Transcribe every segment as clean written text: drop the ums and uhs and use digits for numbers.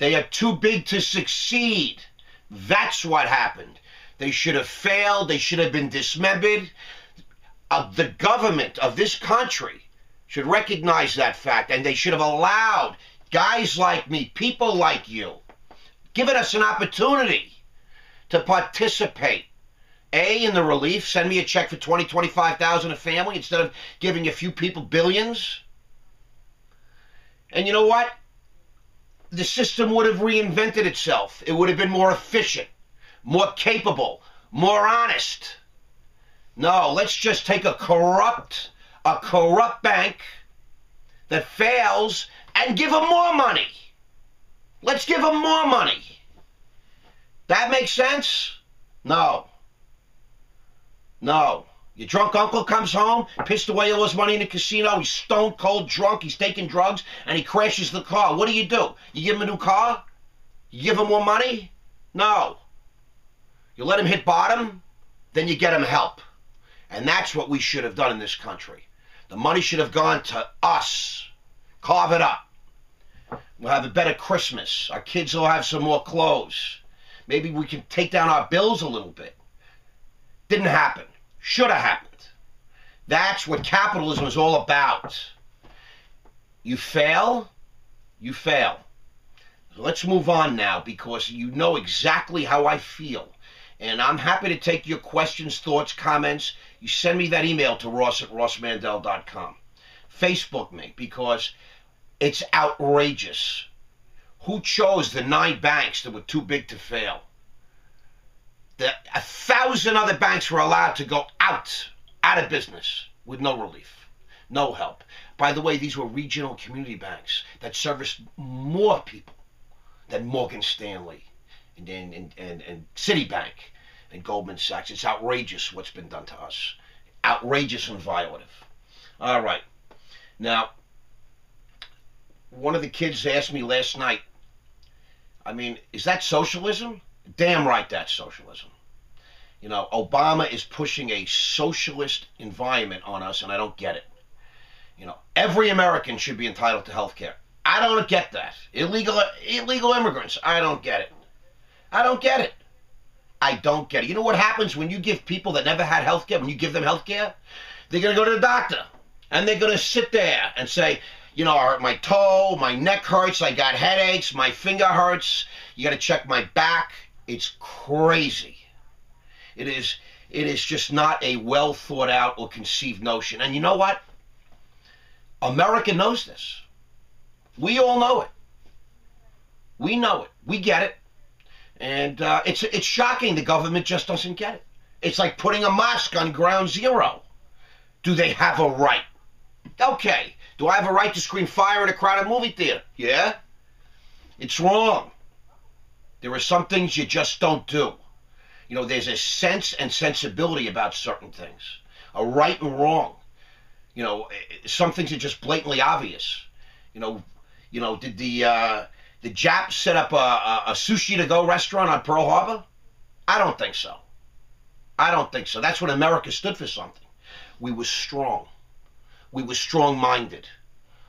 They are too big to succeed. That's what happened. They should have failed. They should have been dismembered. The government of this country should recognize that fact, and they should have allowed guys like me, people like you, given us an opportunity to participate. In the relief, send me a check for $20,000, $25,000 a family instead of giving a few people billions. And you know what? The system would have reinvented itself. It would have been more efficient, more capable, more honest. No, let's just take a corrupt bank that fails and give them more money. Let's give them more money. That makes sense? No. No. Your drunk uncle comes home, pissed away all his money in the casino, he's stone cold drunk, he's taking drugs, and he crashes the car. What do? You give him a new car? You give him more money? No. You let him hit bottom, then you get him help. And that's what we should have done in this country. The money should have gone to us. Carve it up. We'll have a better Christmas. Our kids will have some more clothes. Maybe we can take down our bills a little bit. Didn't happen. Should have happened. That's what capitalism is all about. You fail, you fail. So let's move on now, because you know exactly how I feel. And I'm happy to take your questions, thoughts, comments. You send me that email to ross@rossmandell.com. Facebook me, because it's outrageous. Who chose the 9 banks that were too big to fail? 1,000 other banks were allowed to go out of business with no relief, no help. By the way, these were regional community banks that serviced more people than Morgan Stanley and Citibank and Goldman Sachs. It's outrageous what's been done to us. Outrageous and violative. All right. Now, one of the kids asked me last night, I mean, is that socialism? Damn right that's socialism. You know, Obama is pushing a socialist environment on us, and I don't get it. You know, every American should be entitled to health care. I don't get that. Illegal immigrants, I don't get it. I don't get it. I don't get it. You know what happens when you give people that never had health care, when you give them health care? They're going to go to the doctor, and they're going to sit there and say, you know, my toe, my neck hurts, I got headaches, my finger hurts, you got to check my back. It's crazy. It is just not a well thought out or conceived notion. And you know what? America knows this. We all know it. We know it. We get it. And it's shocking the government just doesn't get it. It's like putting a mosque on ground zero. Do they have a right? Okay. Do I have a right to scream fire in a crowded movie theater? Yeah. It's wrong. There are some things you just don't do. You know, there's a sense and sensibility about certain things. A right and wrong. You know, some things are just blatantly obvious. You know, did the Japs set up a sushi-to-go restaurant on Pearl Harbor? I don't think so. I don't think so. That's when America stood for something. We were strong. We were strong-minded.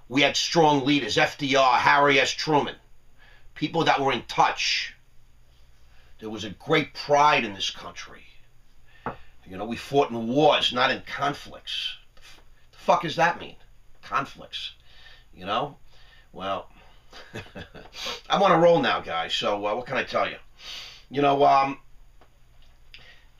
We had strong leaders, FDR, Harry S. Truman, people that were in touch. There was a great pride in this country. You know, we fought in wars, not in conflicts. The fuck does that mean? Conflicts. You know? Well, I'm on a roll now, guys, so what can I tell you? You know,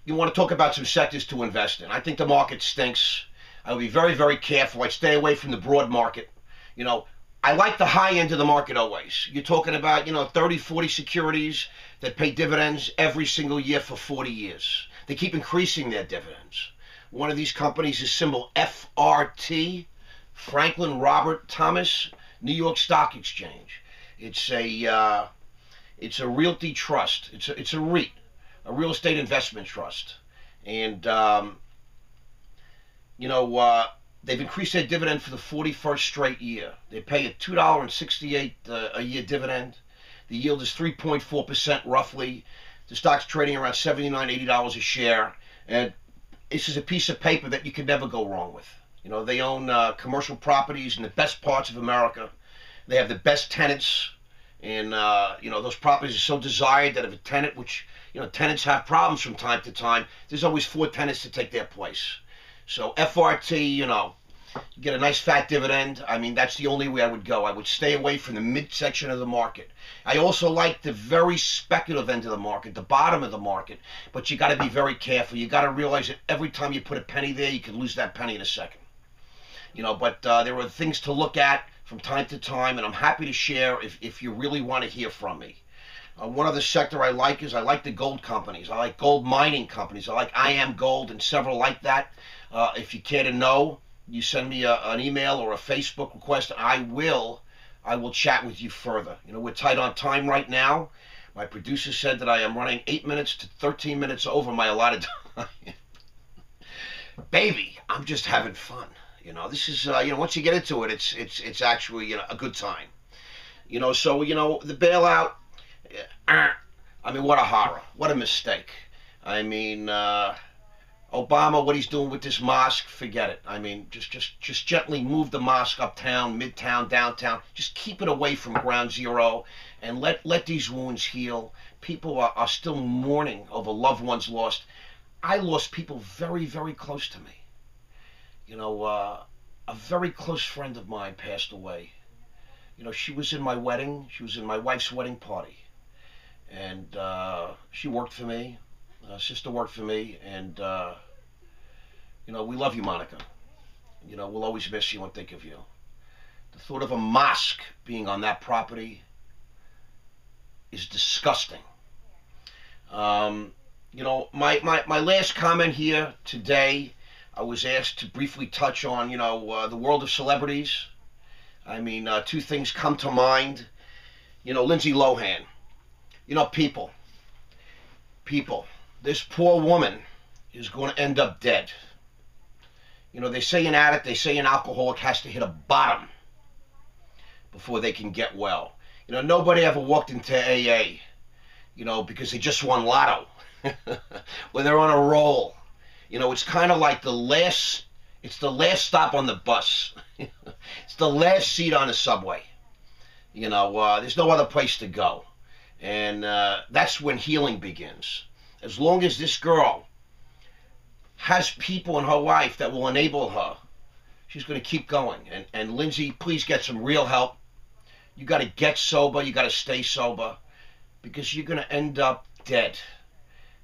you want to talk about some sectors to invest in. I think the market stinks. I would be very, very careful. I'd stay away from the broad market. You know, I like the high end of the market always. You're talking about, you know, 30, 40 securities that pay dividends every single year for 40 years. They keep increasing their dividends. One of these companies is symbol FRT, Franklin Robert Thomas, New York Stock Exchange. It's a realty trust. It's a REIT, a real estate investment trust. And, you know, they've increased their dividend for the 41st straight year. They pay a $2.68 a year dividend. The yield is 3.4% roughly. The stock's trading around $79, $80 a share. And this is a piece of paper that you can never go wrong with. You know, they own commercial properties in the best parts of America. They have the best tenants. And those properties are so desired that if a tenant, which tenants have problems from time to time, there's always 4 tenants to take their place. So FRT, you get a nice fat dividend. I mean, that's the only way I would go. I would stay away from the midsection of the market. I also like the very speculative end of the market, the bottom of the market. But you got to be very careful. You got to realize that every time you put a penny there, you can lose that penny in a second. But there are things to look at from time to time, and I'm happy to share if you really want to hear from me. One other sector I like the gold companies. I like gold mining companies. I like I Am Gold and several like that. If you care to know, you send me an email or a Facebook request. I will chat with you further. We're tight on time right now. My producer said that I am running 8 minutes to 13 minutes over my allotted time. Baby, I'm just having fun. This is once you get into it, it's actually a good time. So the bailout. I mean, what a horror! What a mistake! I mean, Obama, what he's doing with this mosque, forget it. I mean, just gently move the mosque uptown, midtown, downtown. Just keep it away from ground zero, and let these wounds heal. People are still mourning over loved ones lost. I lost people very, very close to me. A very close friend of mine passed away. She was in my wedding. She was in my wife's wedding party. And she worked for me. Sister worked for me. And, we love you, Monica. We'll always miss you and think of you. The thought of a mosque being on that property is disgusting. My last comment here today, I was asked to briefly touch on, the world of celebrities. I mean, 2 things come to mind. Lindsay Lohan. People, this poor woman is going to end up dead. They say an addict, they say an alcoholic has to hit a bottom before they can get well. Nobody ever walked into AA, because they just won lotto. When they're on a roll. It's kind of like it's the last stop on the bus. It's the last seat on the subway. There's no other place to go. And that's when healing begins. As long as this girl has people in her life that will enable her, she's going to keep going. And Lindsay, please get some real help. You got to get sober. You got to stay sober, because you're going to end up dead.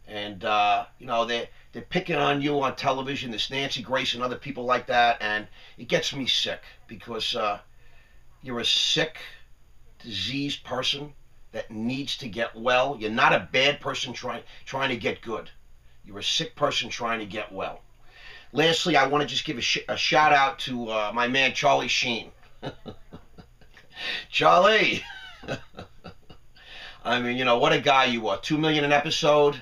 And they're picking on you on television. This Nancy Grace and other people like that, and it gets me sick, because you're a sick, diseased person that needs to get well. You're not a bad person trying to get good. You're a sick person trying to get well. Lastly, I want to just give a shout out to my man Charlie Sheen. Charlie, I mean, what a guy you are. 2 million an episode.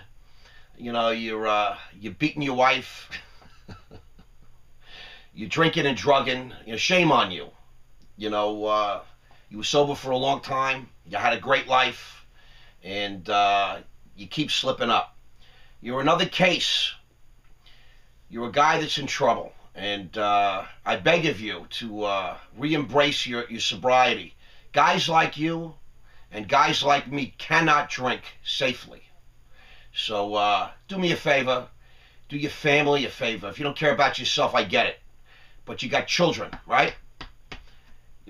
You're beating your wife. You're drinking and drugging. Shame on you. You were sober for a long time. You had a great life, and you keep slipping up. You're another case. You're a guy that's in trouble, and I beg of you to re-embrace your sobriety. Guys like you and guys like me cannot drink safely. So do me a favor. Do your family a favor. If you don't care about yourself, I get it. But you got children, right?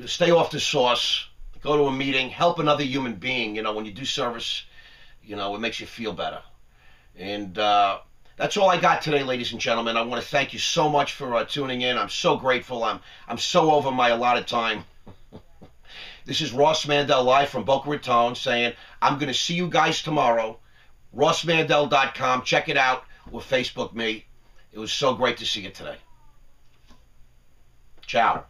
Stay off the sauce. Go to a meeting. Help another human being. When you do service, it makes you feel better. And that's all I got today, ladies and gentlemen. I want to thank you so much for tuning in. I'm so grateful. I'm so over my allotted time. This is Ross Mandell live from Boca Raton saying, I'm going to see you guys tomorrow. RossMandell.com. Check it out, or Facebook me. It was so great to see you today. Ciao.